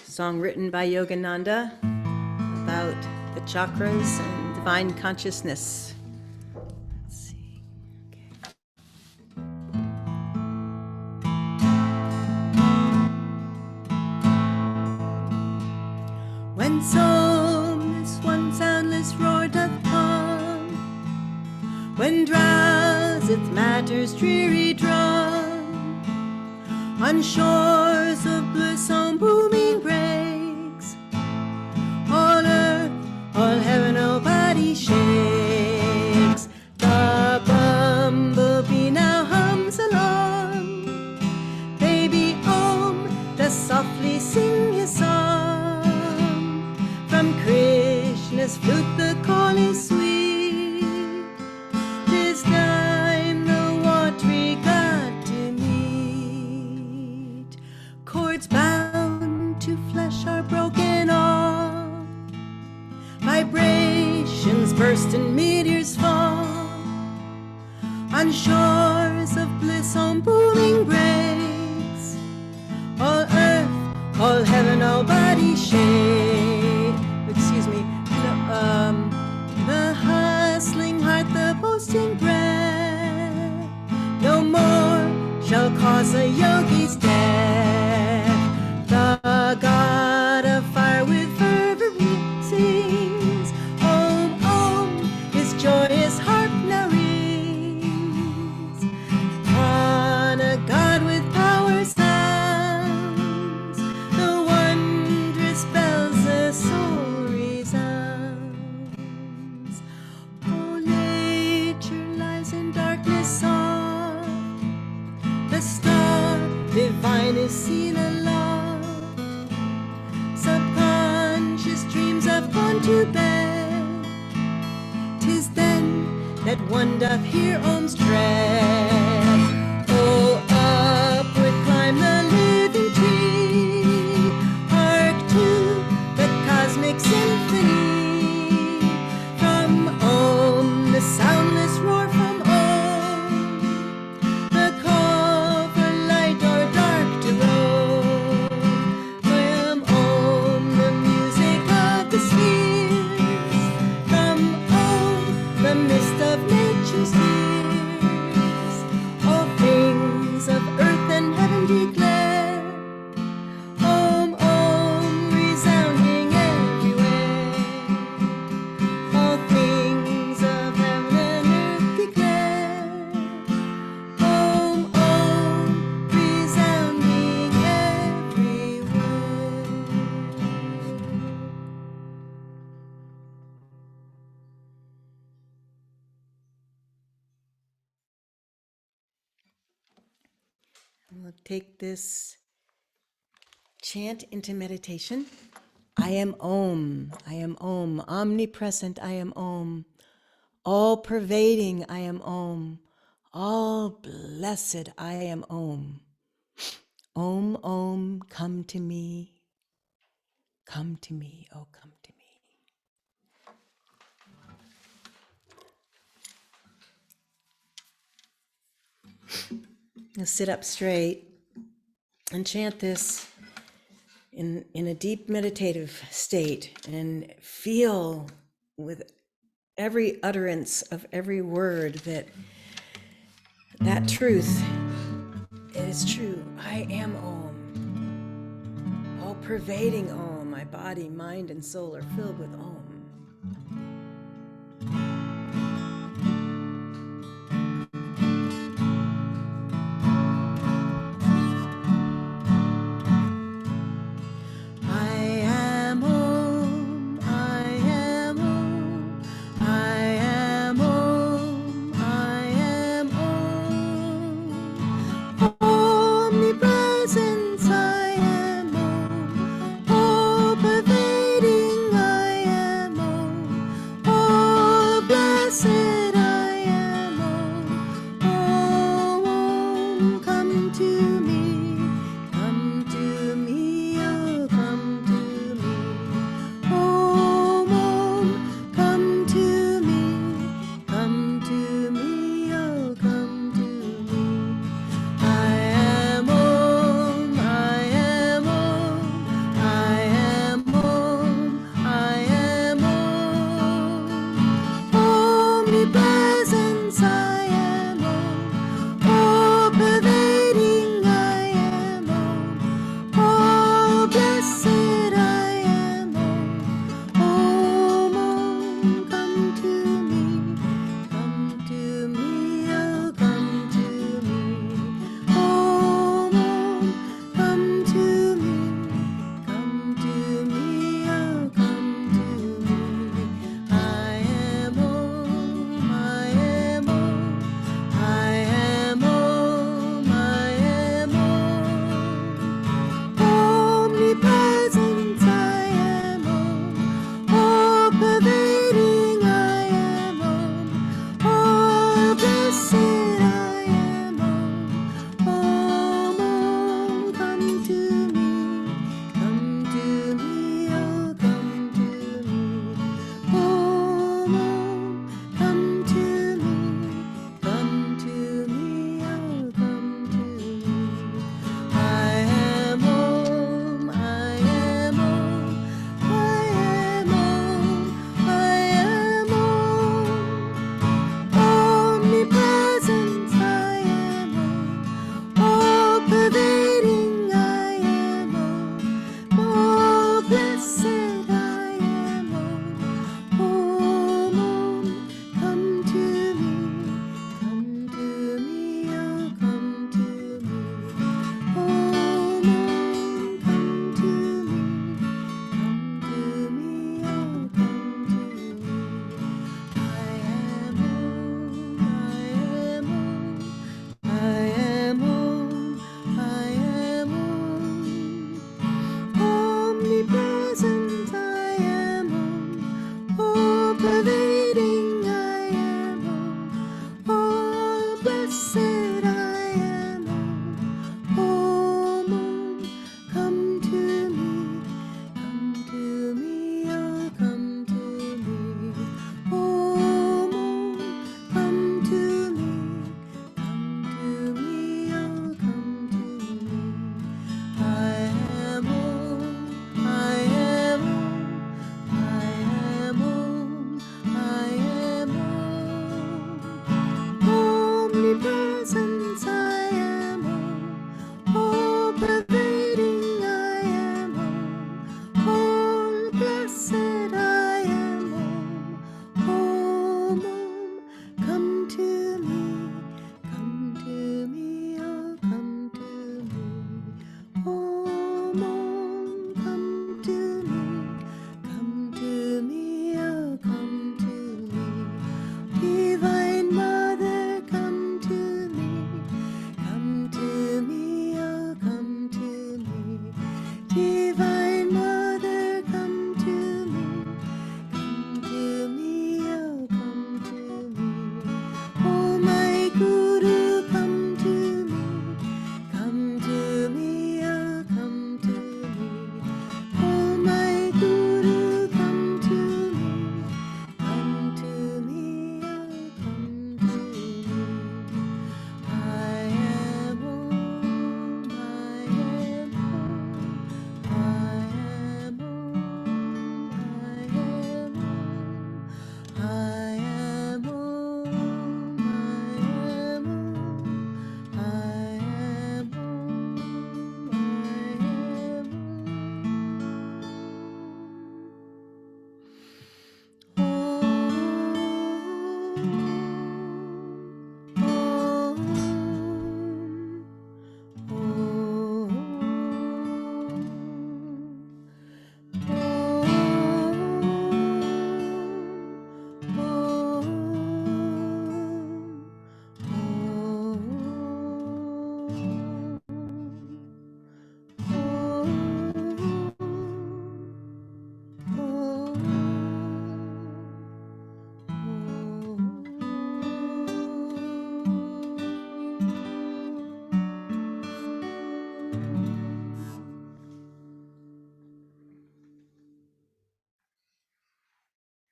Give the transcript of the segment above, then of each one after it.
Song written by Yogananda about the chakras and divine consciousness. Let's see. Okay. When soundless, one soundless roar doth come, when drowseth matter's dreary drum, on shores of bliss on booming breaks, all earth, all heaven, all body shakes. The bumblebee now hums along, baby Om does softly sing his song. From Krishna's flute the call is sweet, 'tis time the watery God to meet. Cords bound to flesh are broken off, vibrations burst and meteors fall, on shores of bliss on booming breaks, all earth, all heaven, all body shake. Excuse me. The hustling heart, the boasting breath, no more shall cause a yogi's death. The God of fire with fervor sings, Om, Om, his joyous harp now rings. On a God with power sounds, the wondrous bells the soul resounds. Oh, nature lies in darkness soft, the star divine is seen aloft, subconscious dreams have gone to bed, 'tis then that one doth hear Om's tread. Oh, upward climb the living tree, hark to the cosmic symphony, from Om, the soundless roar from Om, the call for light or dark to roam, from Om, the music of the spheres, from Om, the mist of nature's tears, all things of earth and heaven declare, Om, Om, resounding everywhere, all things of heaven and earth declare, Om, Om, resounding everywhere. We'll take this chant into meditation. I am Om, omnipresent I am Om, all pervading I am Om, all blessed I am Om. Om, Om, come to me, oh come to me. Now sit up straight and chant this in a deep meditative state, and feel with every utterance of every word that truth is true. I am Om, all pervading Om. My body, mind, and soul are filled with Om. Omnipresence, I am Om. All pervading, I am Om. All blessed, I am Om. Oh, Om, come to me, oh, come to me. Oh, Om, come to me, oh, come to me. I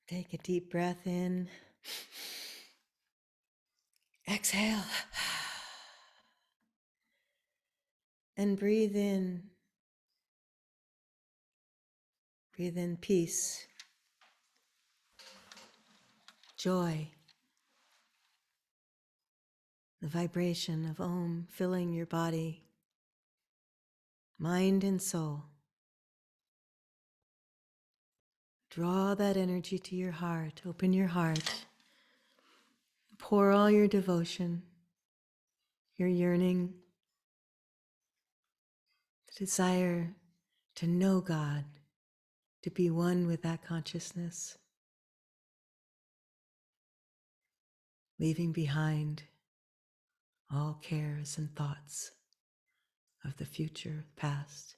Take a deep breath in. Exhale. And breathe in. Breathe in peace, joy, the vibration of Om filling your body, mind, and soul. Draw that energy to your heart. Open your heart. Pour all your devotion, your yearning, the desire to know God, to be one with that consciousness, leaving behind all cares and thoughts of the future, past.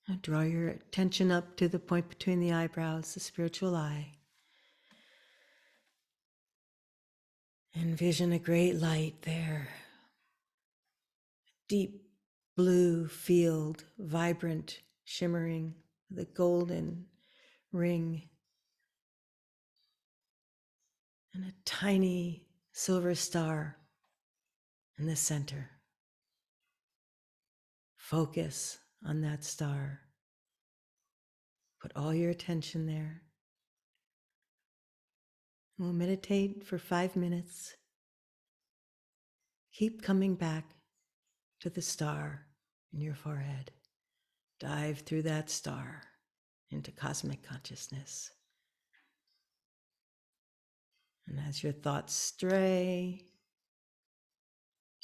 Now draw your attention up to the point between the eyebrows, the spiritual eye. Envision a great light there, deep blue field, vibrant, shimmering, the golden ring, and a tiny silver star in the center. Focus on that star. Put all your attention there. We'll meditate for 5 minutes. Keep coming back to the star in your forehead. Dive through that star into cosmic consciousness. And as your thoughts stray,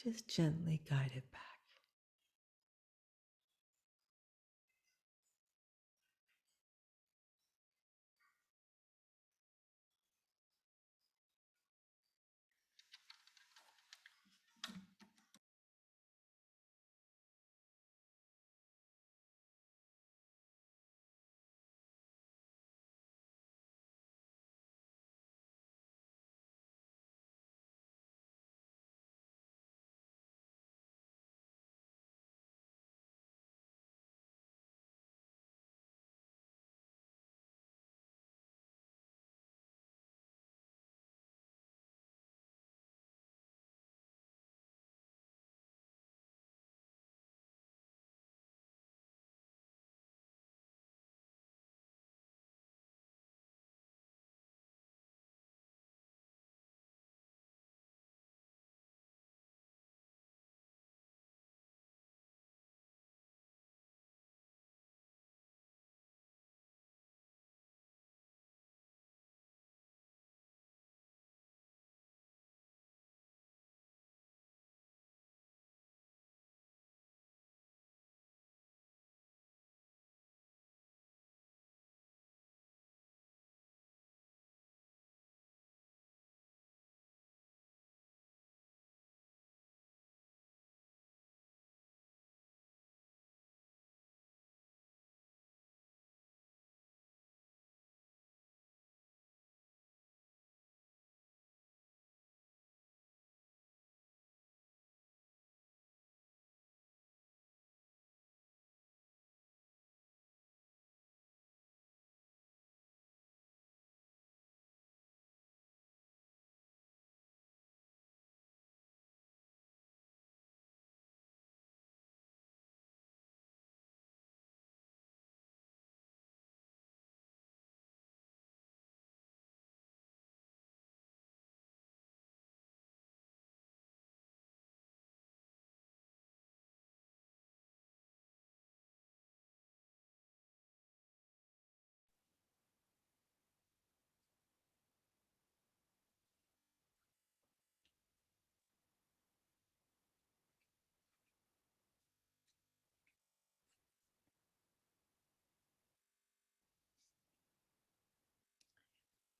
just gently guide it back.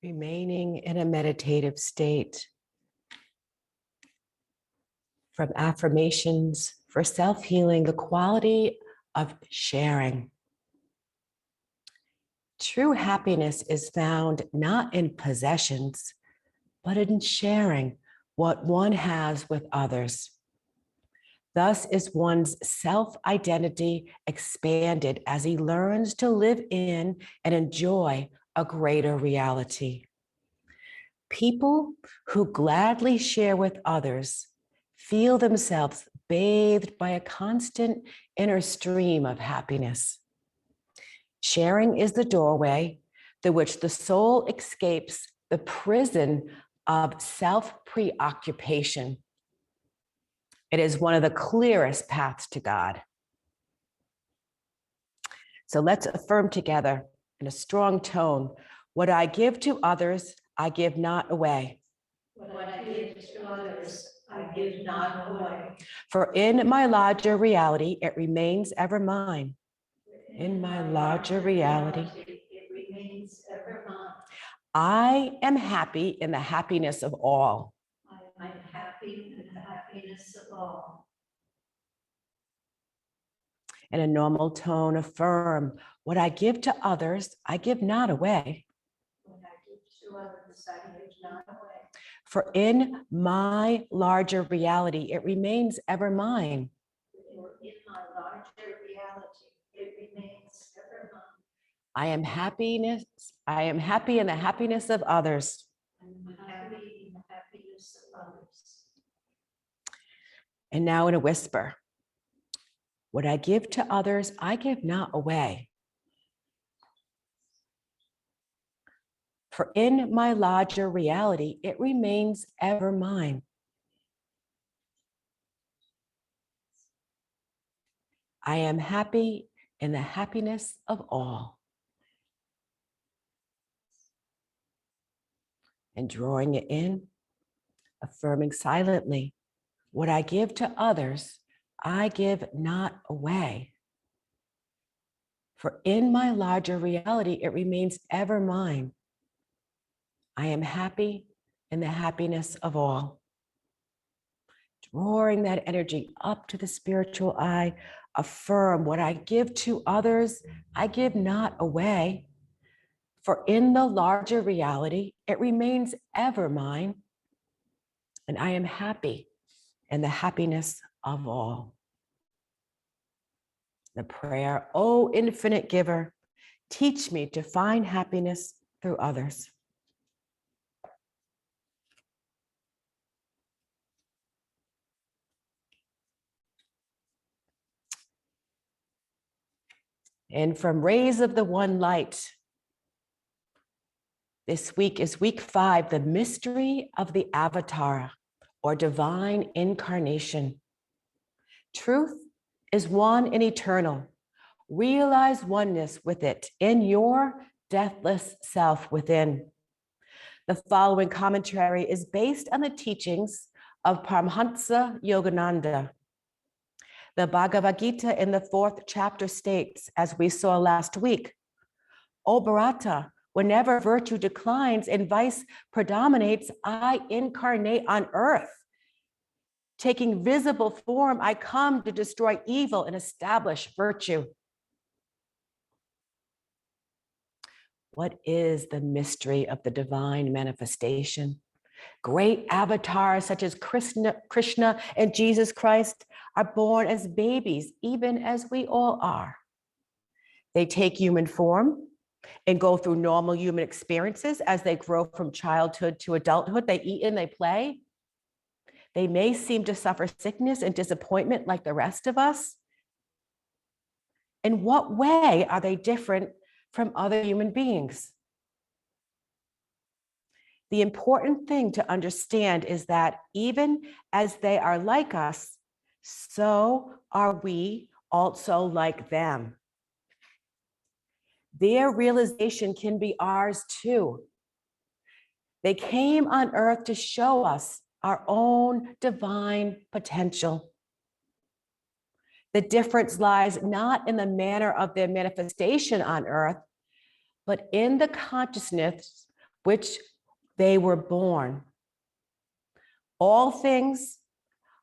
Remaining in a meditative state, from affirmations for self-healing, the quality of sharing. True happiness is found not in possessions, but in sharing what one has with others. Thus is one's self-identity expanded as he learns to live in and enjoy a greater reality. People who gladly share with others feel themselves bathed by a constant inner stream of happiness. Sharing is the doorway through which the soul escapes the prison of self-preoccupation. It is one of the clearest paths to God. So let's affirm together in a strong tone, what I give to others, I give not away. What I give to others, I give not away. For in my larger reality, it remains ever mine. In my larger reality, it remains ever mine. I am happy in the happiness of all. I'm happy in the happiness of all. In a normal tone, affirm, what I give to others, I give not away. What I give to others, I give not away. For in my larger reality, it remains ever mine. For in my larger reality, it remains ever mine. I am happy in the happiness of others. I'm happy in the happiness of others. And now in a whisper, what I give to others, I give not away. For in my larger reality, it remains ever mine. I am happy in the happiness of all. And drawing it in, affirming silently, what I give to others, I give not away. For in my larger reality, it remains ever mine. I am happy in the happiness of all. Drawing that energy up to the spiritual eye, affirm what I give to others, I give not away. For in the larger reality, it remains ever mine. And I am happy in the happiness of all. The prayer, O infinite giver, teach me to find happiness through others. And from Rays of the One Light, this week is week 5, the Mystery of the Avatara, or Divine Incarnation. Truth is one and eternal. Realize oneness with it in your deathless self within. The following commentary is based on the teachings of Paramhansa Yogananda. The Bhagavad Gita in the 4th chapter states, as we saw last week, O Bharata, whenever virtue declines and vice predominates, I incarnate on earth. Taking visible form, I come to destroy evil and establish virtue. What is the mystery of the divine manifestation? Great avatars such as Krishna and Jesus Christ are born as babies, even as we all are. They take human form and go through normal human experiences as they grow from childhood to adulthood. They eat and they play. They may seem to suffer sickness and disappointment like the rest of us. In what way are they different from other human beings? The important thing to understand is that even as they are like us, so are we also like them. Their realization can be ours too. They came on earth to show us our own divine potential. The difference lies not in the manner of their manifestation on earth, but in the consciousness which they were born. All things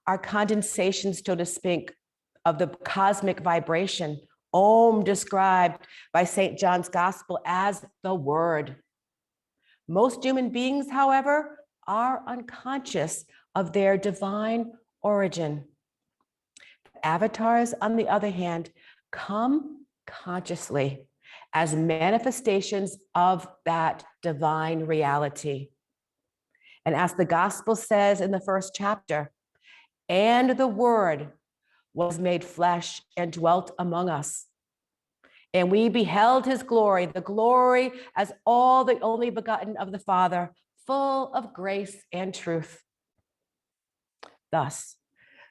are condensations, so to speak, of the cosmic vibration, Om, described by St. John's Gospel as the Word. Most human beings, however, are unconscious of their divine origin. Avatars, on the other hand, come consciously as manifestations of that divine reality. And as the Gospel says in the first chapter, and the Word was made flesh and dwelt among us. And we beheld his glory, the glory as all the only begotten of the Father, full of grace and truth. Thus,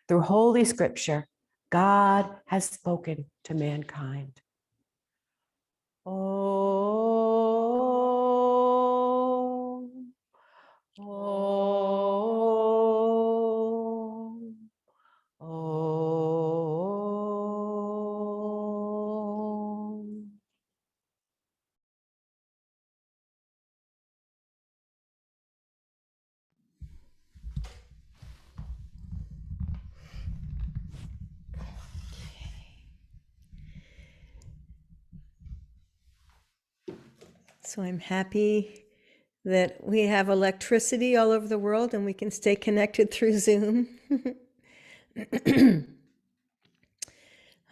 through Holy Scripture, God has spoken to mankind. Oh, oh, oh. So I'm happy that we have electricity all over the world and we can stay connected through Zoom.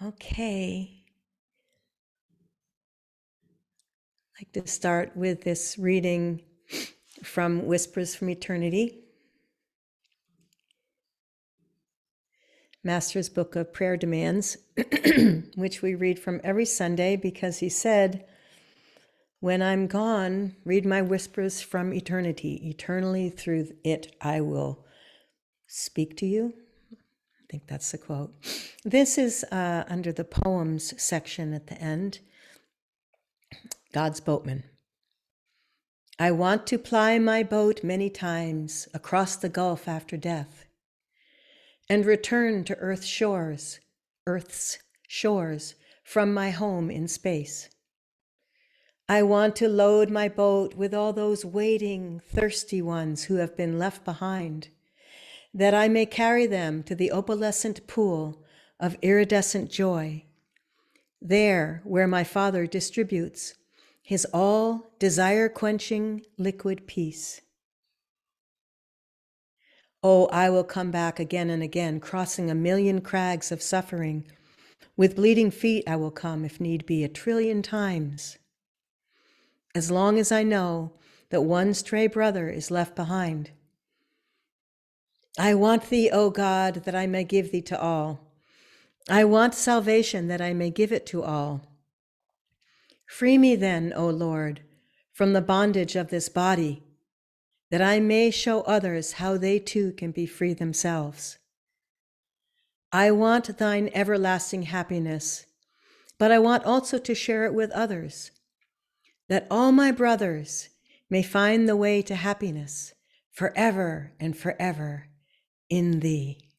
Okay. I'd like to start with this reading from Whispers from Eternity, Master's Book of Prayer Demands, which we read from every Sunday because he said, when I'm gone, read my whispers from eternity. Eternally through it I will speak to you. I think that's the quote. This is under the poems section at the end. God's Boatman. I want to ply my boat many times across the gulf after death and return to Earth's shores from my home in space. I want to load my boat with all those waiting, thirsty ones who have been left behind, that I may carry them to the opalescent pool of iridescent joy, there where my Father distributes his all desire-quenching liquid peace. Oh, I will come back again and again, crossing a million crags of suffering. With bleeding feet I will come, if need be, 1,000,000,000,000 times. As long as I know that one stray brother is left behind. I want thee, O God, that I may give thee to all. I want salvation that I may give it to all. Free me then, O Lord, from the bondage of this body, that I may show others how they too can be free themselves. I want thine everlasting happiness, but I want also to share it with others, that all my brothers may find the way to happiness forever and forever in thee.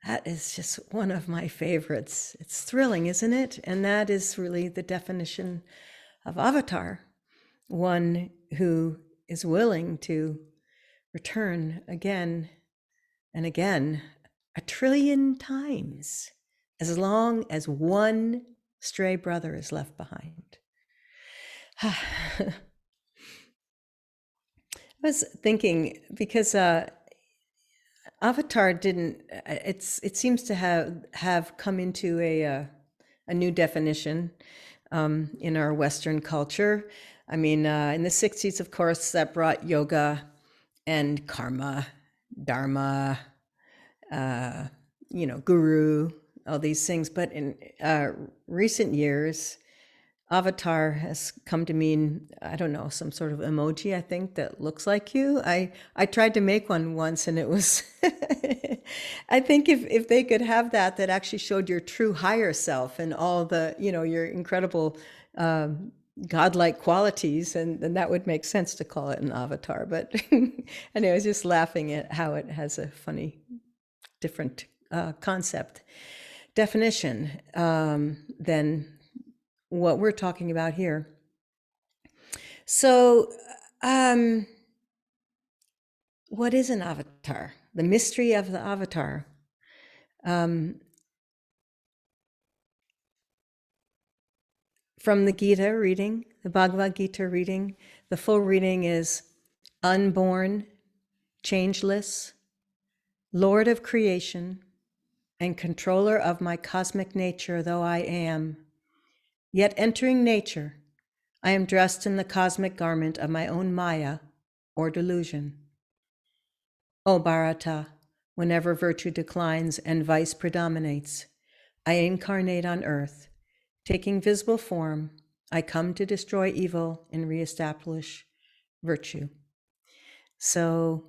That is just one of my favorites. It's thrilling, isn't it? And that is really the definition of Avatar, one who is willing to return again and again 1,000,000,000,000 times, as long as one stray brother is left behind. I was thinking, because Avatar didn't, it seems to have come into a new definition in our Western culture. I mean, in the 60s, of course, that brought yoga and karma, dharma, guru, all these things. But in recent years, Avatar has come to mean, I don't know, some sort of emoji, I think, that looks like you. I tried to make one once, and it was, I think if they could have that actually showed your true higher self and all the, your incredible godlike qualities, and then that would make sense to call it an avatar. But anyway, I was just laughing at how it has a funny, different concept definition than what we're talking about here. So what is an avatar? The mystery of the avatar. From the Gita reading, the Bhagavad Gita reading, the full reading is unborn, changeless, Lord of creation, and controller of my cosmic nature, though I am. Yet entering nature, I am dressed in the cosmic garment of my own Maya, or delusion. O Bharata, whenever virtue declines and vice predominates, I incarnate on earth. Taking visible form, I come to destroy evil and reestablish virtue. So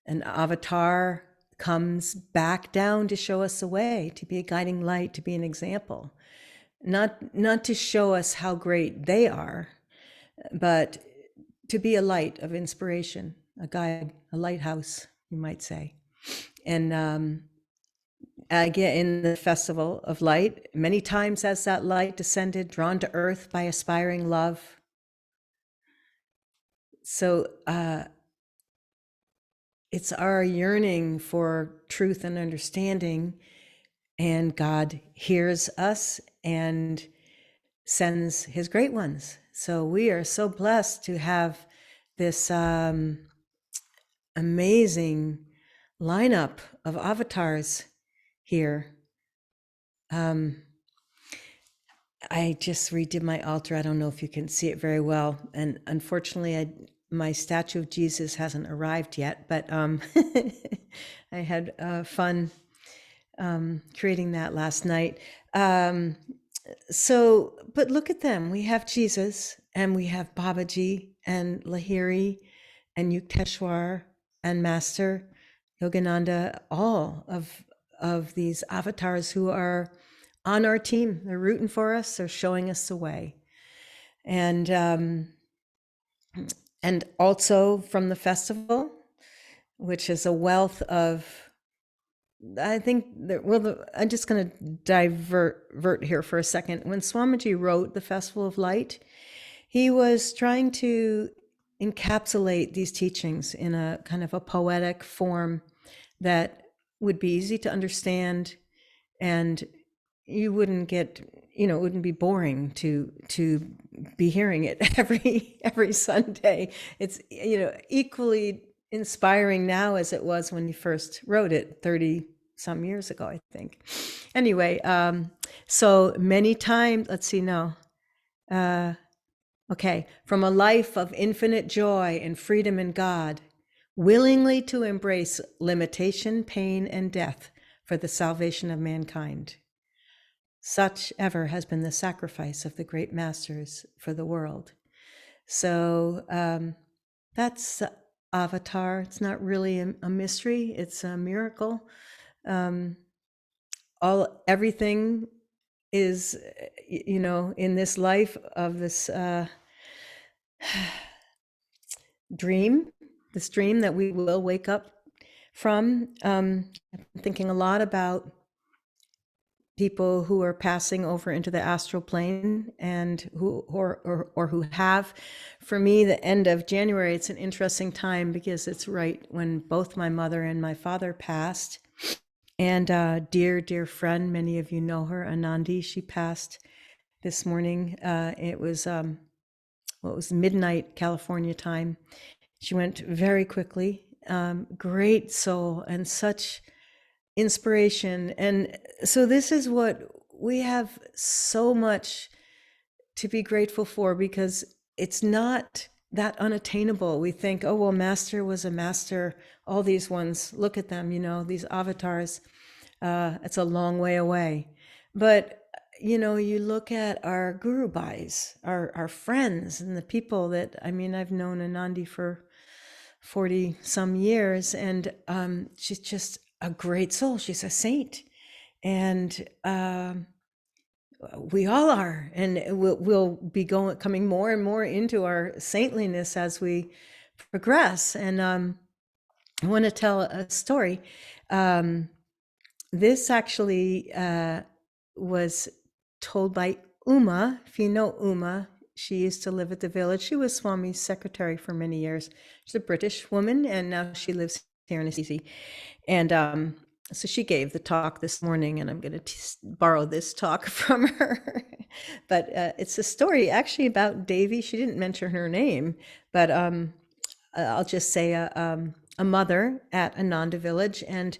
an avatar comes back down to show us the way, to be a guiding light, to be an example. Not to show us how great they are, but to be a light of inspiration, a guide, a lighthouse, you might say. And again, in the Festival of Light, many times as that light descended, drawn to earth by aspiring love. So it's our yearning for truth and understanding, and God hears us and sends his great ones. So we are so blessed to have this amazing lineup of avatars here. I just redid my altar. I don't know if you can see it very well. And unfortunately, my statue of Jesus hasn't arrived yet, but I had fun creating that last night. But look at them. We have Jesus, and we have Babaji and Lahiri and Yukteswar and Master Yogananda, all of these avatars who are on our team. They're rooting for us. They're showing us the way. And also from the festival, which is a wealth of, I think, I'm just going to divert here for a second. When Swamiji wrote the Festival of Light, he was trying to encapsulate these teachings in a kind of a poetic form that would be easy to understand, and you wouldn't get, it wouldn't be boring to be hearing it every Sunday. It's, equally inspiring now as it was when he first wrote it 30 some years ago, I think. Anyway, so many times, let's see now. Okay, from a life of infinite joy and freedom in God, willingly to embrace limitation, pain, and death for the salvation of mankind. Such ever has been the sacrifice of the great masters for the world. So that's Avatar. It's not really a mystery, it's a miracle. Everything is, in this life of this dream that we will wake up from. I'm thinking a lot about people who are passing over into the astral plane and who have. For me, the end of January, it's an interesting time because it's right when both my mother and my father passed. And dear friend, many of you know her, Ananda, she passed this morning. It was midnight California time. She went very quickly. Great soul and such inspiration. And so this is what we have so much to be grateful for, because it's not that unattainable. We think, oh, well, master was a master. All these ones, look at them, these avatars. It's a long way away. But, you look at our guru bhais, our friends, and the people that, I've known Anandi for 40 some years, and she's just a great soul. She's a saint. And we all are, and we'll be coming more and more into our saintliness as we progress. And I want to tell a story. This actually was told by Uma. If you know Uma, She used to live at the village. She was Swami's secretary for many years. She's a British woman, and now she lives here in Assisi. And so she gave the talk this morning, and I'm going to borrow this talk from her. But it's a story actually about Devi. She didn't mention her name, but I'll just say a mother at Ananda village, and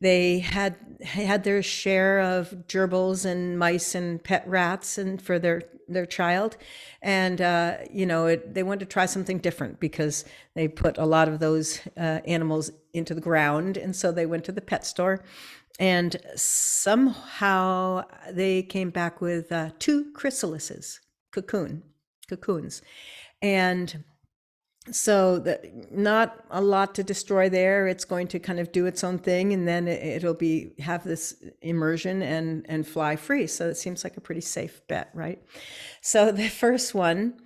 they had their share of gerbils and mice and pet rats and for their child. And they wanted to try something different because they put a lot of those animals into the ground. And so they went to the pet store, and somehow they came back with 2 chrysalises, cocoons. And so not a lot to destroy there. It's going to kind of do its own thing, and then it'll have this immersion and fly free. So it seems like a pretty safe bet, right? So the first one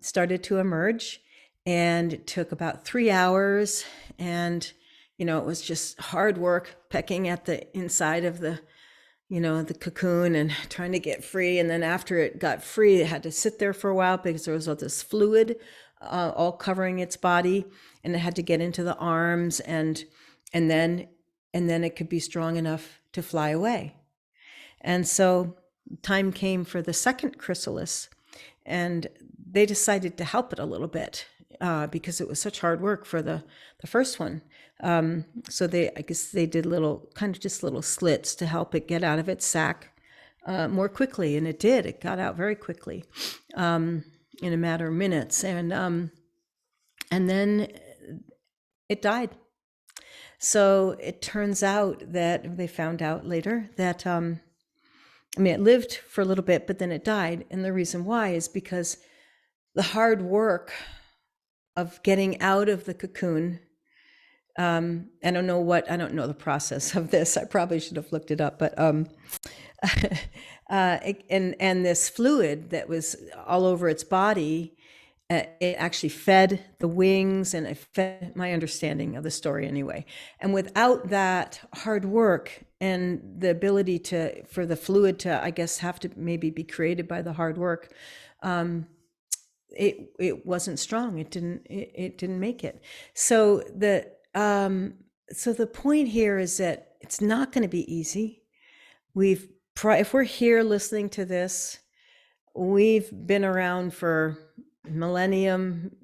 started to emerge, and it took about 3 hours, and it was just hard work pecking at the inside of the cocoon and trying to get free. And then after it got free, it had to sit there for a while because there was all this fluid all covering its body, and it had to get into the arms, and then it could be strong enough to fly away. And so time came for the second chrysalis, and they decided to help it a little bit because it was such hard work for the first one. So I guess they did little slits to help it get out of its sac more quickly, and it did. It got out very quickly. In a matter of minutes, and then it died. So it turns out that they found out later that it lived for a little bit, but then it died. And the reason why is because the hard work of getting out of the cocoon. I don't know the process of this. I probably should have looked it up, but and this fluid that was all over its body, it actually fed the wings, and it fed my understanding of the story anyway. And without that hard work and the ability for the fluid to, I guess, have to maybe be created by the hard work, it wasn't strong. It didn't make it. So the point here is that it's not going to be easy. If we're here listening to this, we've been around for millennium,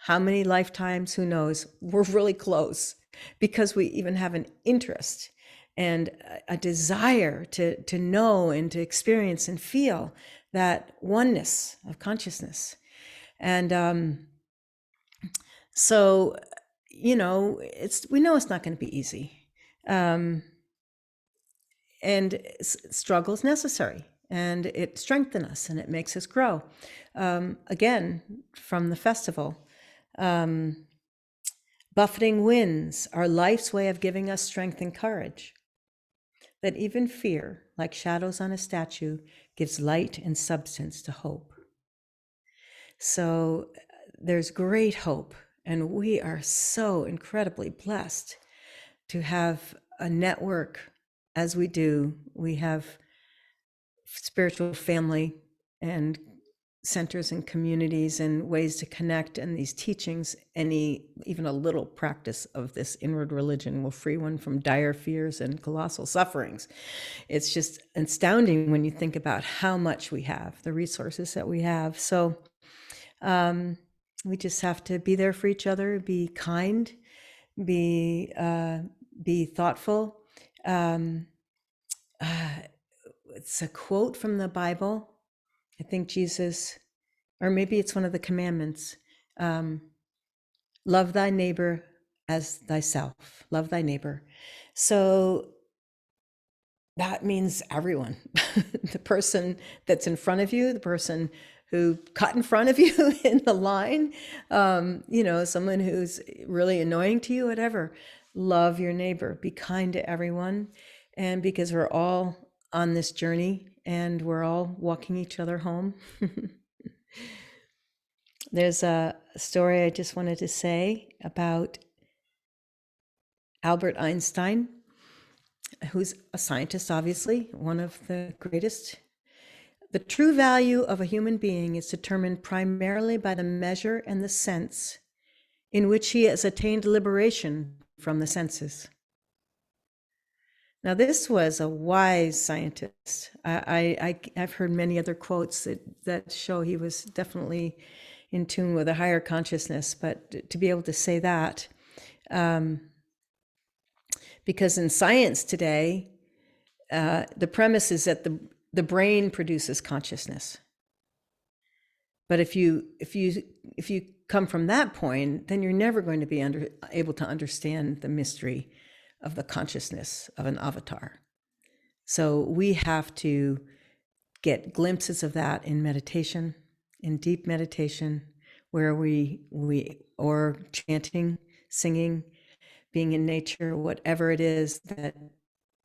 how many lifetimes, who knows? We're really close because we even have an interest and a desire to know and to experience and feel that oneness of consciousness. And so, we know it's not going to be easy. And struggle is necessary, and it strengthens us and it makes us grow. Again, from the festival, buffeting winds are life's way of giving us strength and courage. That even fear, like shadows on a statue, gives light and substance to hope. So there's great hope, and we are so incredibly blessed to have a network. As we do, we have spiritual family and centers and communities and ways to connect, and these teachings, even a little practice of this inward religion will free one from dire fears and colossal sufferings. It's just astounding when you think about how much we have, the resources that we have. So we just have to be there for each other, be kind, be thoughtful. It's a quote from the Bible. I think Jesus, or maybe it's one of the commandments. Love thy neighbor as thyself. Love thy neighbor. So that means everyone. The person that's in front of you, the person who cut in front of you in the line, someone who's really annoying to you, whatever. Love your neighbor. Be kind to everyone. And because we're all on this journey and we're all walking each other home. There's a story I just wanted to say about Albert Einstein, who's a scientist, obviously, one of the greatest. The true value of a human being is determined primarily by the measure and the sense in which he has attained liberation from the senses. Now, this was a wise scientist. I've heard many other quotes that show he was definitely in tune with a higher consciousness, but to be able to say that, because in science today, the premise is that the brain produces consciousness. But if you come from that point, then you're never going to be able to understand the mystery of the consciousness of an avatar. So we have to get glimpses of that in meditation, in deep meditation, where we or chanting, singing, being in nature, whatever it is that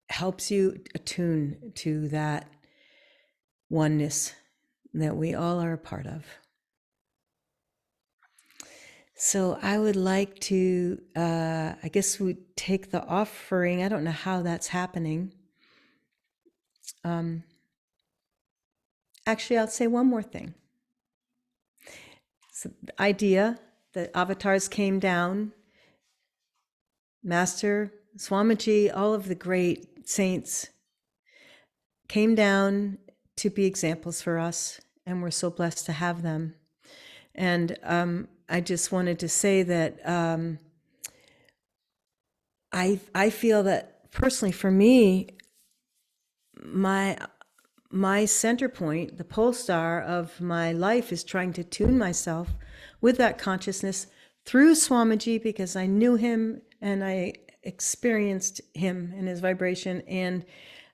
helps you attune to that oneness that we all are a part of. So I would like to, I guess we take the offering. I don't know how that's happening. Actually, I'll say one more thing. So the idea that avatars came down, Master, Swamiji, all of the great saints came down to be examples for us, and we're so blessed to have them. And I just wanted to say that I feel that personally for me, my center point, the pole star of my life, is trying to tune myself with that consciousness through Swamiji, because I knew him and I experienced him and his vibration, and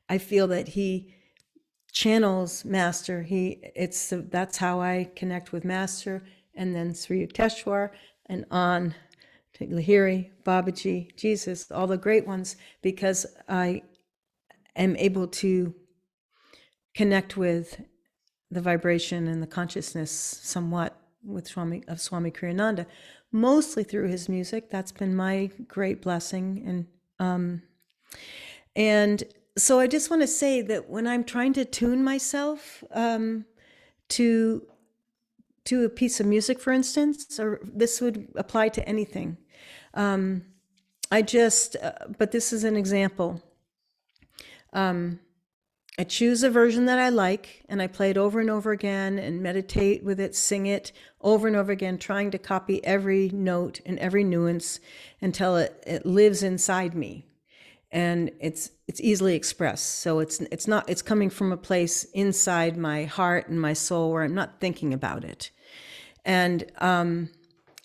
I feel that he channels Master. That's how I connect with Master, and then Sri Yukteswar and on to Lahiri, Babaji, Jesus, all the great ones, because I am able to connect with the vibration and the consciousness somewhat with Swami Kriyananda, mostly through his music. That's been my great blessing. And so I just want to say that when I'm trying to tune myself to a piece of music, for instance, or this would apply to anything. But this is an example. I choose a version that I like, and I play it over and over again and meditate with it, sing it over and over again, trying to copy every note and every nuance until it lives inside me. And it's easily expressed. So it's coming from a place inside my heart and my soul where I'm not thinking about it. And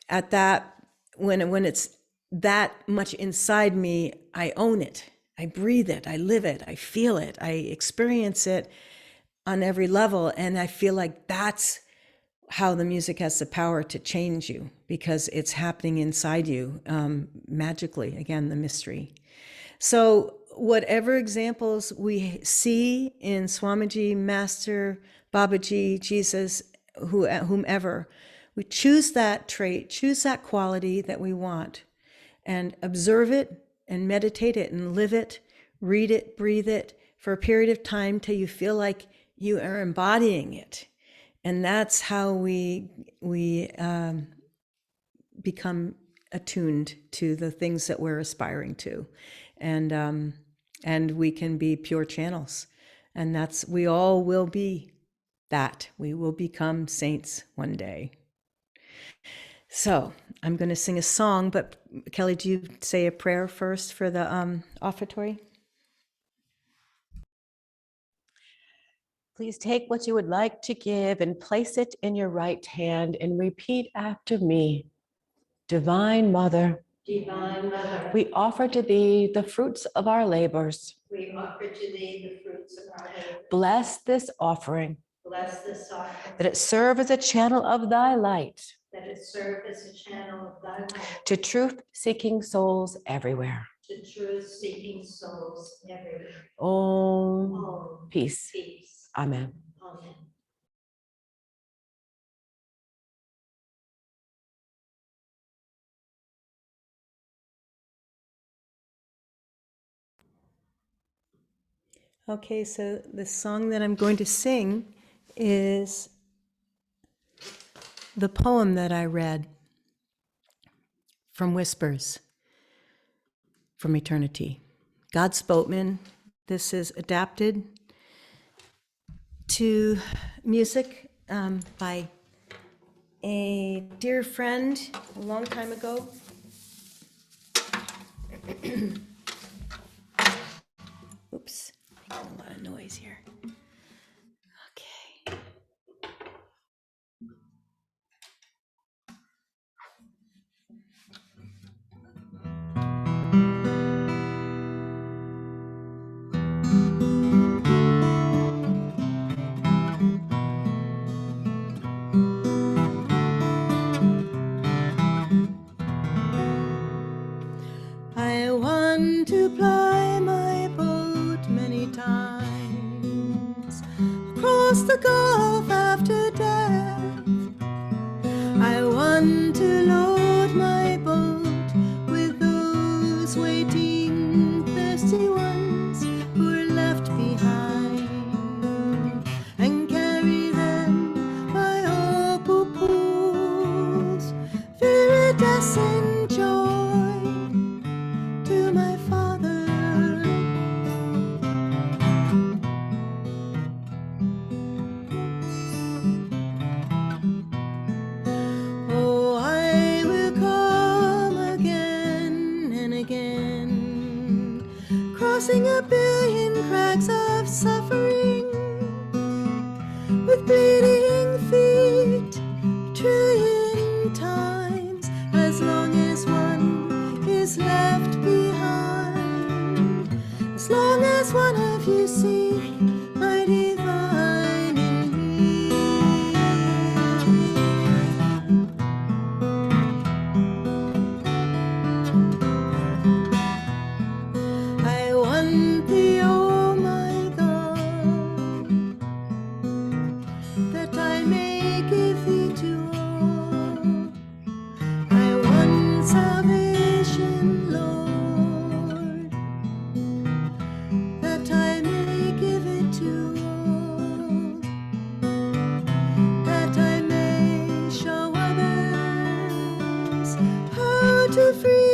at that, when it's that much inside me, I own it. I breathe it, I live it, I feel it, I experience it on every level. And I feel like that's how the music has the power to change you, because it's happening inside you magically. Again, the mystery. So whatever examples we see in Swamiji, Master, Babaji, Jesus, whomever, we choose that trait, choose that quality that we want, and observe it and meditate it and live it, read it, breathe it for a period of time till you feel like you are embodying it. And that's how we become attuned to the things that we're aspiring to. And we can be pure channels. And we all will be that. We will become saints one day. So I'm going to sing a song, but Kelly, do you say a prayer first for the offertory? Please take what you would like to give and place it in your right hand and repeat after me. Divine Mother, Divine Mother, we offer to thee the fruits of our labors. we offer to thee the fruits of our labor. Bless this offering, Bless this offering, that it serve as a channel of thy light that it serve as a channel of thy light to truth-seeking souls everywhere. to truth-seeking souls everywhere. Om. Om. Peace. Peace. Amen. Amen. Okay, so the song that I'm going to sing is the poem that I read from Whispers from Eternity. God's Boatman. This is adapted to music by a dear friend a long time ago. Oops, making a lot of noise here. Okay. I want to ply my boat many times across the Gulf after death. I want to load my boat with those waiting thirsty ones who are left behind, and carry them by opal pools, viridescent joy to my Father. Oh, I will come again and again, crossing a billion crags of suffering, with bleeding feet, trillion times, as long as one is left behind, as long as one of you seek my divine in me. I want thee, oh my God, that I may give thee to all. I want salvation, Lord, that I may give it to all, that I may show others how to free